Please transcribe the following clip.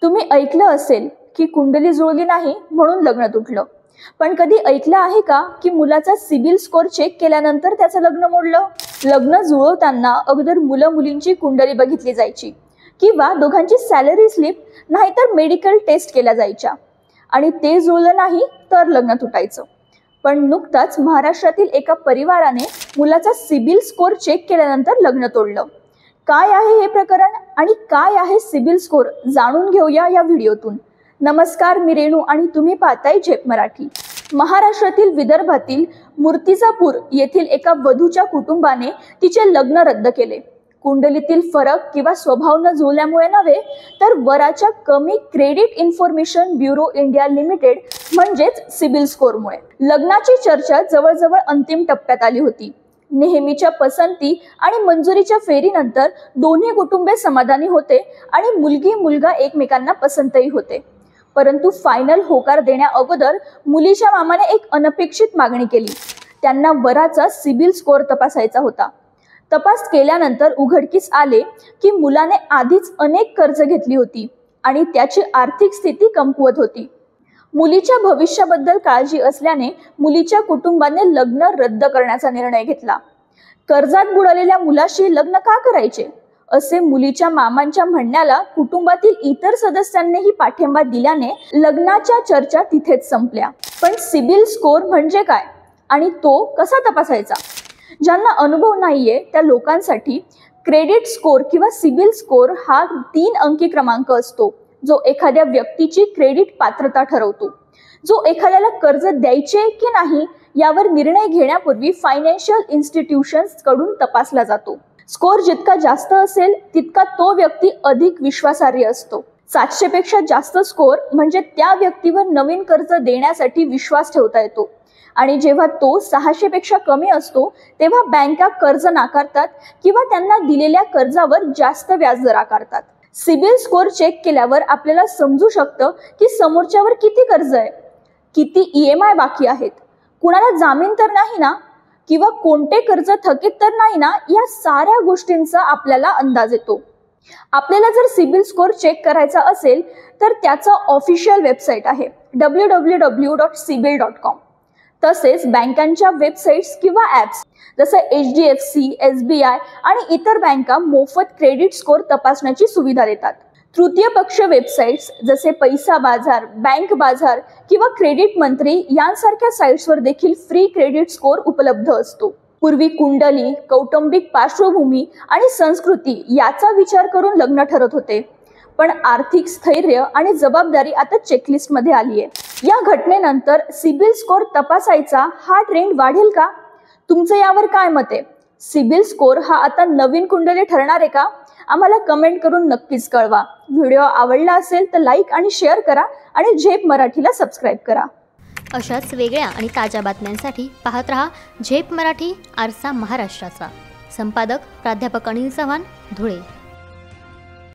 तुम्ही ऐकलं असेल की कुंडली जुळली नाही म्हणून लग्न तुटलं, पण कधी ऐकलं आहे का की मुलाचा सिबिल स्कोर चेक केल्यानंतर त्याचं लग्न मोडलं? लग्न जुळवताना अगोदर मुलं मुलींची कुंडली बघितली जायची किंवा दोघांची सॅलरी स्लिप नाहीतर मेडिकल टेस्ट केल्या जायच्या आणि ते जुळलं नाही तर लग्न तुटायचं. पण नुकताच महाराष्ट्रातील एका परिवाराने मुलाचा सिबिल स्कोर चेक केल्यानंतर लग्न तोडलं. काय आहे हे प्रकरण आणि काय आहे सिबिल स्कोर जाणून घेऊया या व्हिडिओतून. नमस्कार, मी रेणू आणि तुम्ही पाहताय झेप मराठी. महाराष्ट्रातील विदर्भातील मूर्तिजापूर येथील एका वधूच्या कुटुंबाने तिचे लग्न रद्द केले. कुंडलीतील फरक किंवा स्वभाव न जुळल्यामुळे नव्हे, तर वराच्या कमी credit information bureau India limited म्हणजेच सिबिल स्कोरमुळे. लग्नाची चर्चा जवळजवळ अंतिम टप्प्यात आली होती. नेहमीच्या पसंती आणि मंजुरीच्या फेरीनंतर दोन्ही कुटुंबे समाधानी होते आणि मुलगी मुलगा एकमेकांना पसंतही होते. परंतु फायनल होकार देण्या अगोदर मुलीच्या मामाने एक अनपेक्षित मागणी केली. त्यांना वराचा सिबिल स्कोर तपासायचा होता. तपास केल्यानंतर उघडकीस आले की मुलाने आधीच अनेक कर्ज घेतली होती आणि त्याची आर्थिक स्थिती कमकुवत होती. मुलीच्या भविष्याबद्दल काळजी असल्याने मुलीच्या कुटुंबाने लग्न रद्द करण्याचा निर्णय घेतला. कर्जात बुडालेल्या मुलाशी लग्न का करायचे असे मुलीच्या मामांच्या म्हणण्याला कुटुंबातील इतर सदस्यांनीही पाठिंबा दिल्याने लग्नाच्या चर्चा तिथेच संपल्या. पण सिबिल स्कोर म्हणजे काय आणि तो कसा तपासायचा? ज्यांना अनुभव नाहीये त्या लोकांसाठी क्रेडिट स्कोर किंवा सिबिल स्कोर हा 3 अंकी क्रमांक असतो, जो एखाद्या व्यक्तीची क्रेडिट पात्रता ठरवतो. जो एखाद्याला कर्ज द्यायचे की नाही यावर निर्णय घेण्यापूर्वी फायनान्शियल इन्स्टिट्यूशन्स कडून तपासला जातो. स्कोर जितका जास्त असेल तितका तो व्यक्ती अधिक विश्वासार्ह असतो. 700 पेक्षा जास्त स्कोर म्हणजे त्या व्यक्तीवर नवीन कर्ज देण्यासाठी विश्वास ठेवता येतो आणि जेव्हा तो 600 पेक्षा कमी असतो तेव्हा बँका कर्ज नाकारतात किंवा त्यांना दिलेल्या कर्जावर जास्त व्याजदर आकारतात. सिबिल स्कोर चेक केल्यावर आपल्याला समजू शकतं की समोरच्यावर किती कर्ज आहे, किती EMI बाकी आहेत, कुणाला जामीन तर नाही ना, किंवा कोणते कर्ज थकीत तर नाही ना, या साऱ्या गोष्टींचा आपल्याला अंदाज येतो. आपल्याला जर सिबिल स्कोर चेक करायचा असेल तर त्याचा ऑफिशियल वेबसाईट आहे www.sibil.com. तसेच बँकांच्या वेबसाईट्स किंवा ॲप्स जसं HDFC, SBI आणि इतर बँका मोफत क्रेडिट स्कोर तपासण्याची सुविधा देतात. तृतीय पक्ष वेबसाईट्स जसे पैसा बाजार, बँक बाजार किंवा क्रेडिट मंत्री यांसारख्या साईट्सवर देखील फ्री क्रेडिट स्कोर उपलब्ध असतो. पूर्वी कुंडली, कौटुंबिक पार्श्वभूमी आणि संस्कृती याचा विचार करून लग्न ठरत होते, पण आर्थिक स्थैर्य आणि जबाबदारी आता चेकलिस्टमध्ये आली आहे. या घटनेनंतर सिबिल स्कोर तपासायचा हा ट्रेंड वाढेल का? तुमचं यावर काय मत आहे? सिबिल स्कोर हा आता नवीन कुंडली ठरणार आहे का? आम्हाला कमेंट करून नक्कीच कळवा. व्हिडिओ आवडला असेल तर लाईक आणि शेअर करा आणि झेप मराठीला सबस्क्राईब करा. अशाच वेगळ्या आणि ताज्या बातम्यांसाठी पाहत रहा झेप मराठी, आरसा महाराष्ट्राचा. संपादक प्राध्यापक अनिल चव्हाण, धुळे.